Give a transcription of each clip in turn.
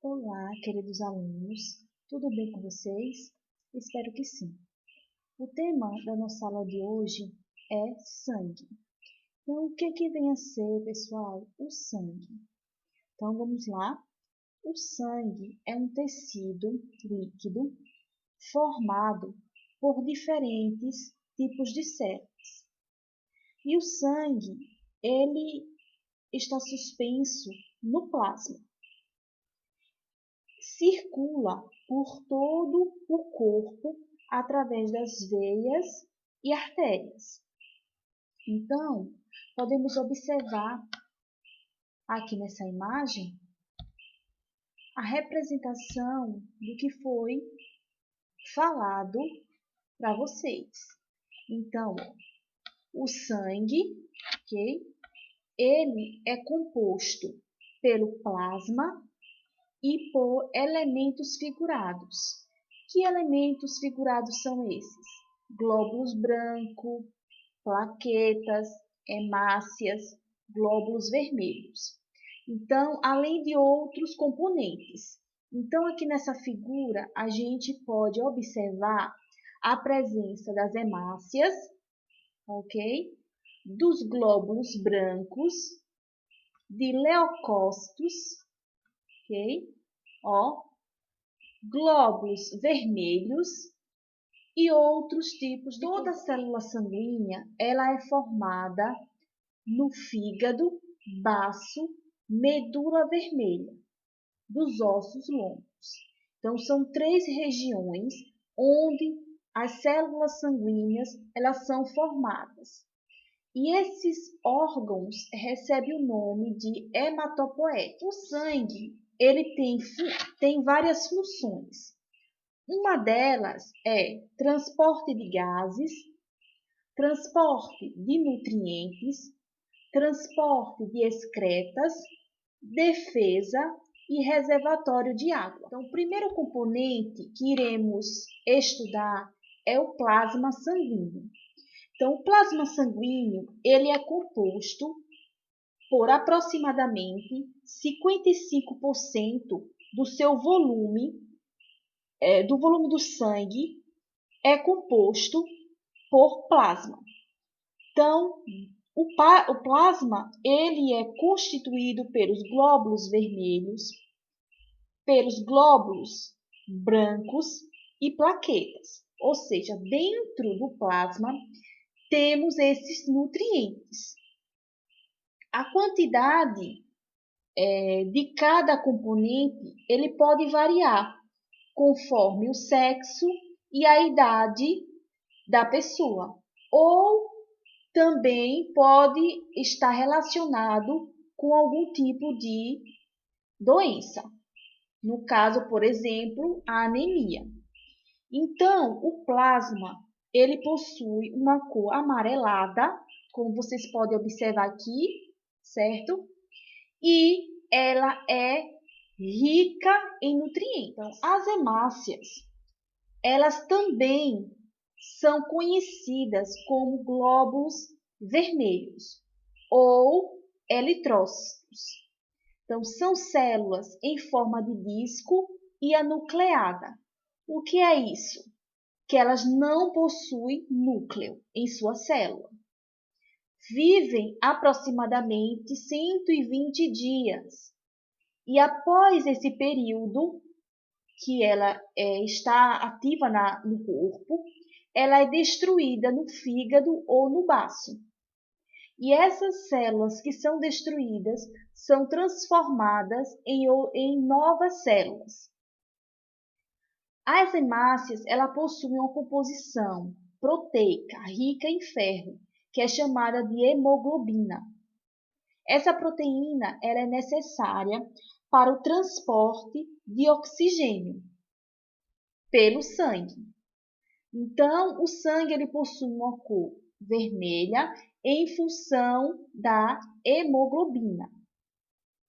Olá, queridos alunos, tudo bem com vocês? Espero que sim. O tema da nossa aula de hoje é sangue. Então, o que vem a ser, pessoal? O sangue. Então, vamos lá. O sangue é um tecido líquido formado por diferentes tipos de células. E o sangue, ele está suspenso no plasma. Circula por todo o corpo através das veias e artérias. Então, podemos observar aqui nessa imagem a representação do que foi falado para vocês. Então, o sangue, ok? Ele é composto pelo plasma e por elementos figurados. Que elementos figurados são esses? Glóbulos brancos, plaquetas, hemácias, glóbulos vermelhos. Então, além de outros componentes. Então, aqui nessa figura, a gente pode observar a presença das hemácias, ok? Dos glóbulos brancos, de leucócitos, ok? Ó, glóbulos vermelhos e outros tipos de... Toda célula sanguínea, ela é formada no fígado, baço, medula vermelha, dos ossos longos. Então, são 3 regiões onde as células sanguíneas, elas são formadas. E esses órgãos recebem o nome de hematopoéticos. O sangue, ele tem várias funções. Uma delas é transporte de gases, transporte de nutrientes, transporte de excretas, defesa e reservatório de água. Então, o primeiro componente que iremos estudar é o plasma sanguíneo. Então, o plasma sanguíneo, ele é composto por aproximadamente 55% do seu volume, do volume do sangue, é composto por plasma. Então, o plasma, ele é constituído pelos glóbulos vermelhos, pelos glóbulos brancos e plaquetas. Ou seja, dentro do plasma, temos esses nutrientes. A quantidade de cada componente, ele pode variar conforme o sexo e a idade da pessoa. Ou também pode estar relacionado com algum tipo de doença. No caso, por exemplo, a anemia. Então, o plasma, ele possui uma cor amarelada, como vocês podem observar aqui, certo? E ela é rica em nutrientes. Então, as hemácias, elas também são conhecidas como glóbulos vermelhos ou eritrócitos. Então, são células em forma de disco e anucleada. O que é isso? Que elas não possuem núcleo em sua célula. Vivem aproximadamente 120 dias. E após esse período que ela está ativa no corpo, ela é destruída no fígado ou no baço. E essas células que são destruídas são transformadas em novas células. As hemácias, ela possuem uma composição proteica rica em ferro, que é chamada de hemoglobina. Essa proteína, ela é necessária para o transporte de oxigênio pelo sangue. Então, o sangue ele possui uma cor vermelha em função da hemoglobina,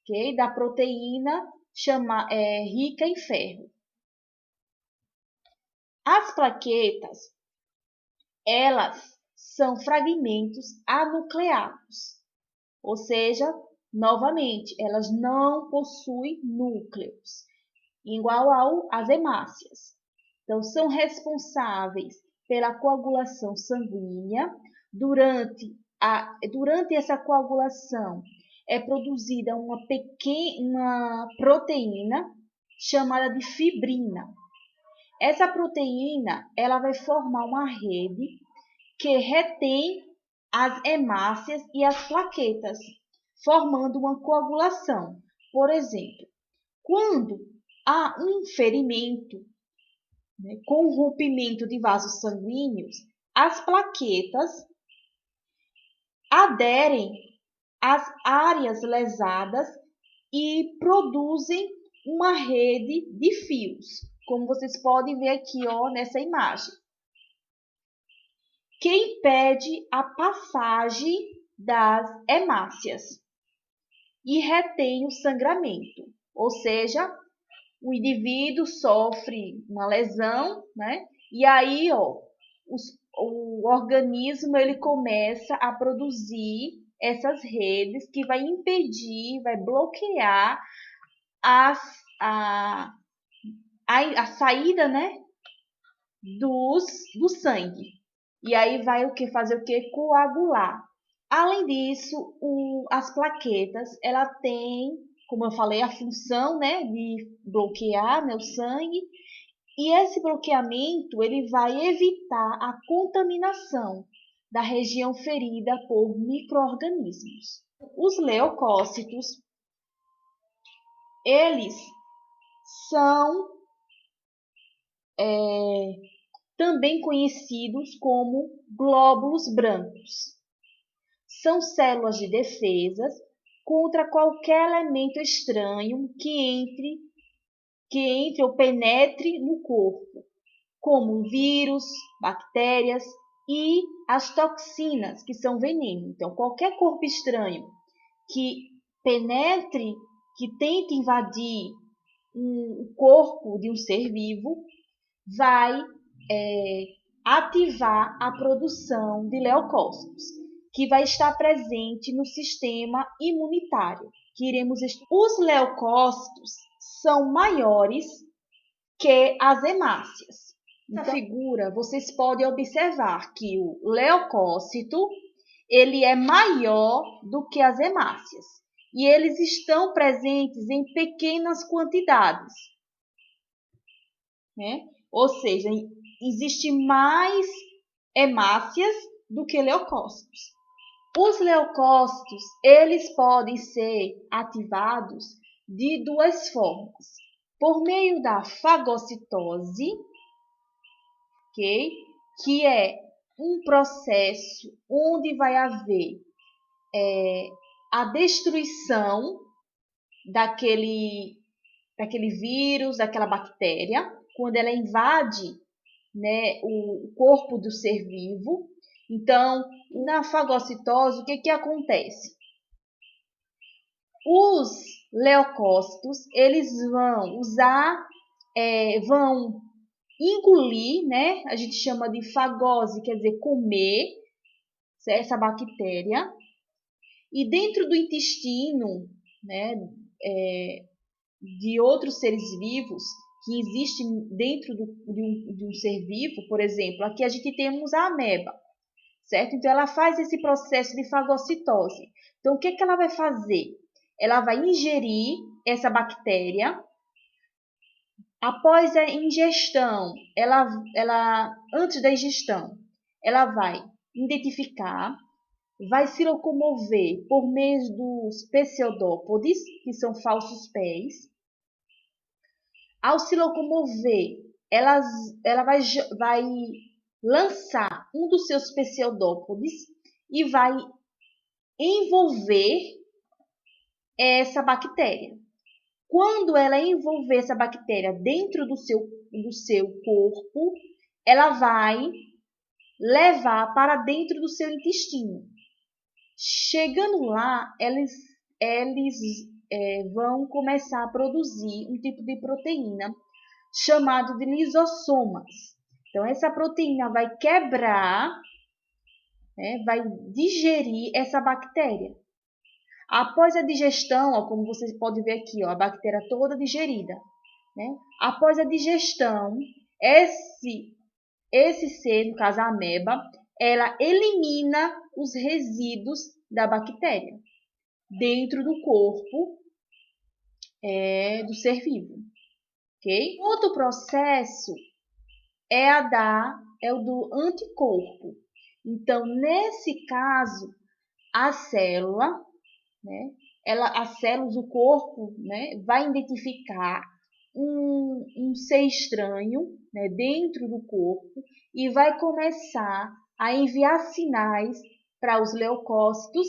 okay? Da proteína rica em ferro. As plaquetas, elas são fragmentos anucleados, ou seja, novamente, elas não possuem núcleos. igual às hemácias. Então, são responsáveis pela coagulação sanguínea. Durante essa coagulação é produzida uma pequena proteína chamada de fibrina. Essa proteína ela vai formar uma rede que retém as hemácias e as plaquetas, formando uma coagulação. Por exemplo, quando há um ferimento, com o rompimento de vasos sanguíneos, as plaquetas aderem às áreas lesadas e produzem uma rede de fios, como vocês podem ver aqui, nessa imagem, que impede a passagem das hemácias e retém o sangramento, ou seja, o indivíduo sofre uma lesão, né? E aí, o organismo ele começa a produzir essas redes que vai impedir, vai bloquear a saída, né, do sangue. E aí vai fazer o que? Coagular. Além disso, as plaquetas, ela tem, como eu falei, a função, né, de bloquear, né, o sangue. E esse bloqueamento ele vai evitar a contaminação da região ferida por micro-organismos. Os leucócitos, eles são também conhecidos como glóbulos brancos. São células de defesa contra qualquer elemento estranho que entre ou penetre no corpo, como vírus, bactérias e as toxinas, que são veneno. Então, qualquer corpo estranho que penetre, que tente invadir o corpo de um ser vivo, vai ativar a produção de leucócitos, que vai estar presente no sistema imunitário, que iremos estudar. Os leucócitos são maiores que as hemácias. Na figura, vocês podem observar que o leucócito ele é maior do que as hemácias e eles estão presentes em pequenas quantidades, né? Ou seja, existe mais hemácias do que leucócitos. Os leucócitos, eles podem ser ativados de duas formas. Por meio da fagocitose, okay? Que é um processo onde vai haver a destruição daquele vírus, daquela bactéria, quando ela invade, né, o corpo do ser vivo. Então, na fagocitose, o que acontece? Os leucócitos, eles vão vão engolir, né? A gente chama de fagose, quer dizer comer essa bactéria. E dentro do intestino, né, de outros seres vivos que existem dentro de um ser vivo, por exemplo, aqui a gente temos a ameba, certo? Então, ela faz esse processo de fagocitose. Então, o que ela vai fazer? Ela vai ingerir essa bactéria. Após a ingestão, antes da ingestão, ela vai identificar, vai se locomover por meio dos pseudópodes, que são falsos pés. Ao se locomover, ela vai lançar um dos seus pseudópodes e vai envolver essa bactéria. Quando ela envolver essa bactéria dentro do seu corpo, ela vai levar para dentro do seu intestino. Chegando lá, eles vão começar a produzir um tipo de proteína chamado de lisossomas. Então, essa proteína vai quebrar, né, vai digerir essa bactéria. Após a digestão, como vocês podem ver aqui, a bactéria toda digerida, né? Após a digestão, esse ser, no caso a ameba, ela elimina os resíduos da bactéria dentro do corpo do ser vivo, ok? Outro processo é o do anticorpo. Então, nesse caso, a célula, né, as células do corpo, né, vai identificar um ser estranho, né, dentro do corpo e vai começar a enviar sinais para os leucócitos,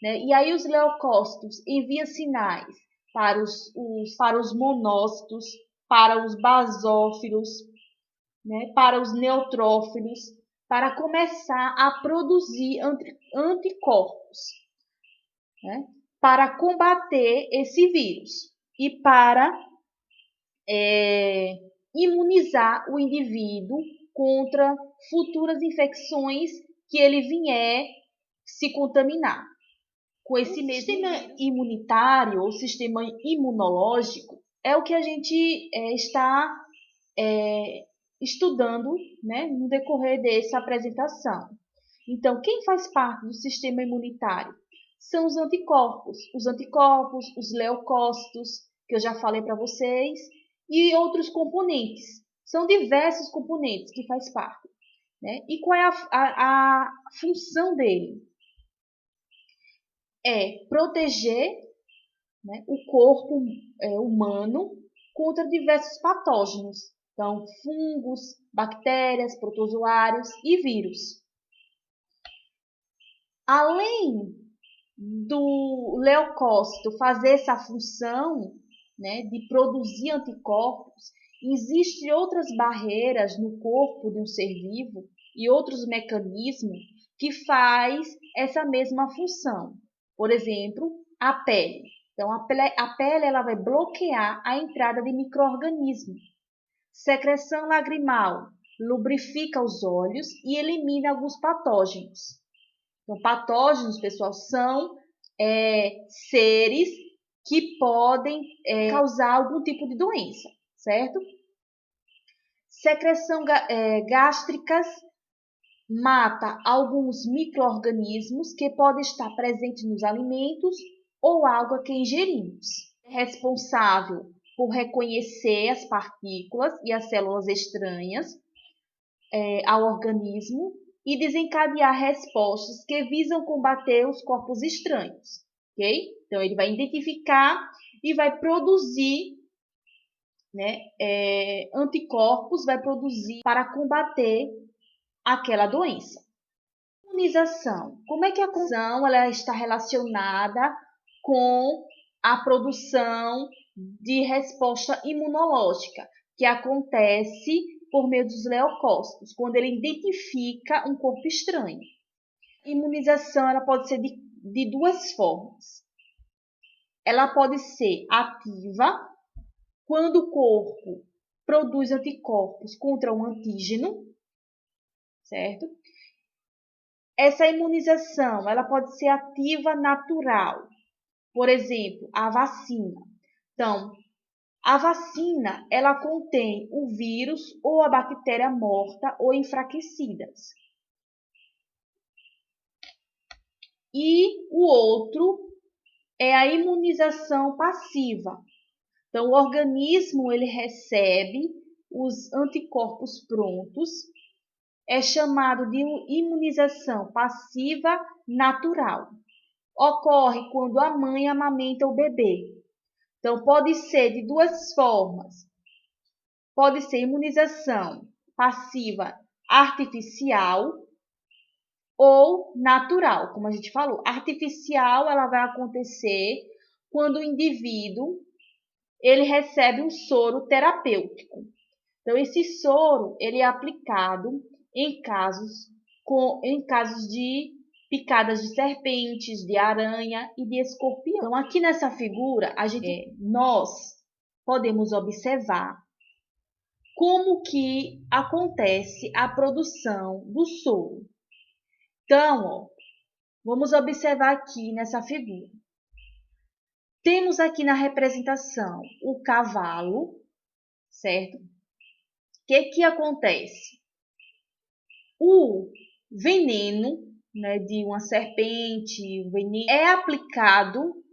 né, e aí os leucócitos enviam sinais para os monócitos, para os basófilos, né, para os neutrófilos, para começar a produzir anticorpos, né, para combater esse vírus e para imunizar o indivíduo contra futuras infecções que ele vier se contaminar. Com esse mesmo sistema imunitário ou sistema imunológico é o que a gente está estudando, né, no decorrer dessa apresentação. Então, quem faz parte do sistema imunitário? São os anticorpos, os leucócitos, que eu já falei para vocês, e outros componentes. São diversos componentes que faz parte, né? E qual é a função dele? É proteger, né, o corpo humano contra diversos patógenos. Então, fungos, bactérias, protozoários e vírus. Além do leucócito fazer essa função, né, de produzir anticorpos, existem outras barreiras no corpo de um ser vivo e outros mecanismos que faz essa mesma função. Por exemplo, a pele. Então, a pele ela vai bloquear a entrada de micro-organismos. Secreção lagrimal lubrifica os olhos e elimina alguns patógenos. Então, patógenos, pessoal, são seres que podem causar algum tipo de doença, certo? Secreção gástricas mata alguns micro-organismos que podem estar presentes nos alimentos ou água que ingerimos. É responsável por reconhecer as partículas e as células estranhas ao organismo e desencadear respostas que visam combater os corpos estranhos, ok? Então, ele vai identificar e vai produzir, né, anticorpos, vai produzir para combater aquela doença. Imunização. Como é que a imunização ela está relacionada com a produção de resposta imunológica, que acontece por meio dos leucócitos, quando ele identifica um corpo estranho. A imunização ela pode ser de duas formas. Ela pode ser ativa, quando o corpo produz anticorpos contra um antígeno, certo? Essa imunização ela pode ser ativa natural, por exemplo, a vacina. Então, a vacina, ela contém o vírus ou a bactéria morta ou enfraquecidas. E o outro é a imunização passiva. Então, o organismo ele recebe os anticorpos prontos, é chamado de imunização passiva natural. Ocorre quando a mãe amamenta o bebê. Então, pode ser de duas formas. Pode ser imunização passiva artificial ou natural, como a gente falou. Artificial, ela vai acontecer quando o indivíduo ele recebe um soro terapêutico. Então, esse soro ele é aplicado em casos de picadas de serpentes, de aranha e de escorpião. Então, aqui nessa figura, nós podemos observar como que acontece a produção do soro. Então, ó, vamos observar aqui nessa figura. Temos aqui na representação o cavalo, certo? O que acontece? O veneno, né, de uma serpente, o veneno é aplicado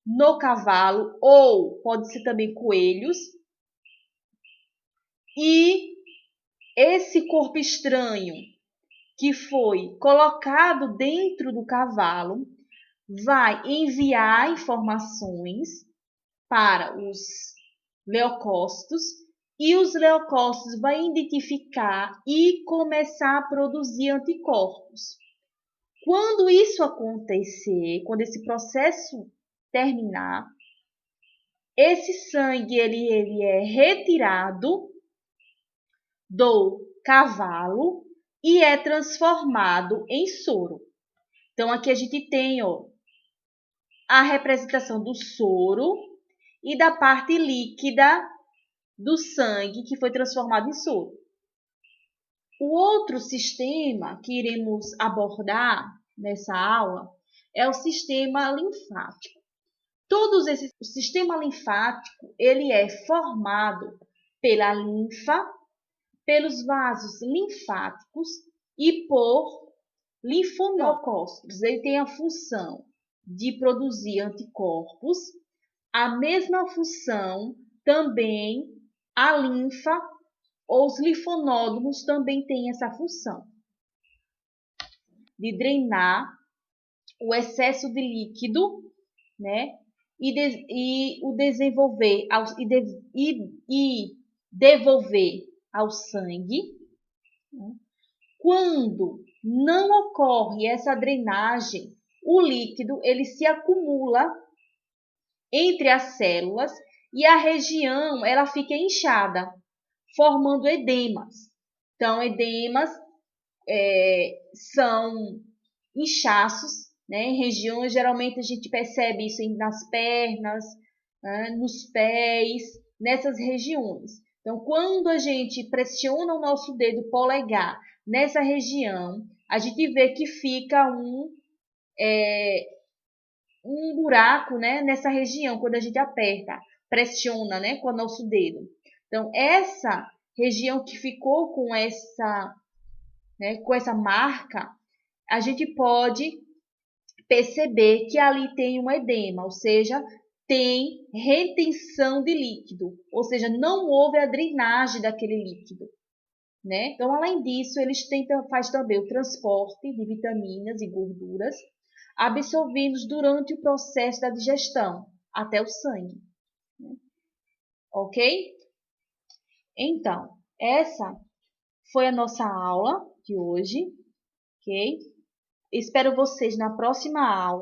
no cavalo, ou pode ser também coelhos, e esse corpo estranho que foi colocado dentro do cavalo vai enviar informações para os leucócitos, e os leucócitos vão identificar e começar a produzir anticorpos. Quando isso acontecer, quando esse processo terminar, esse sangue ele é retirado do cavalo e é transformado em soro. Então, aqui a gente tem a representação do soro e da parte líquida do sangue que foi transformado em soro. O outro sistema que iremos abordar nessa aula é o sistema linfático. O sistema linfático ele é formado pela linfa, pelos vasos linfáticos e por linfonócitos. Ele tem a função de produzir anticorpos, a mesma função também a linfa ou os linfonódulos também têm essa função de drenar o excesso de líquido, né? E devolver ao sangue. Quando não ocorre essa drenagem, o líquido ele se acumula entre as células e a região ela fica inchada, formando edemas. Então, edemas são inchaços, né? Em regiões, geralmente a gente percebe isso nas pernas, nos pés, nessas regiões. Então, quando a gente pressiona o nosso dedo polegar nessa região, a gente vê que fica um buraco, né, nessa região, quando a gente aperta, pressiona, né, com o nosso dedo. Então, essa região que ficou com essa marca, a gente pode perceber que ali tem um edema, ou seja, tem retenção de líquido, ou seja, não houve a drenagem daquele líquido, né? Então, além disso, faz também o transporte de vitaminas e gorduras absorvidos durante o processo da digestão até o sangue, né? Ok? Então, essa foi a nossa aula de hoje, ok? Espero vocês na próxima aula.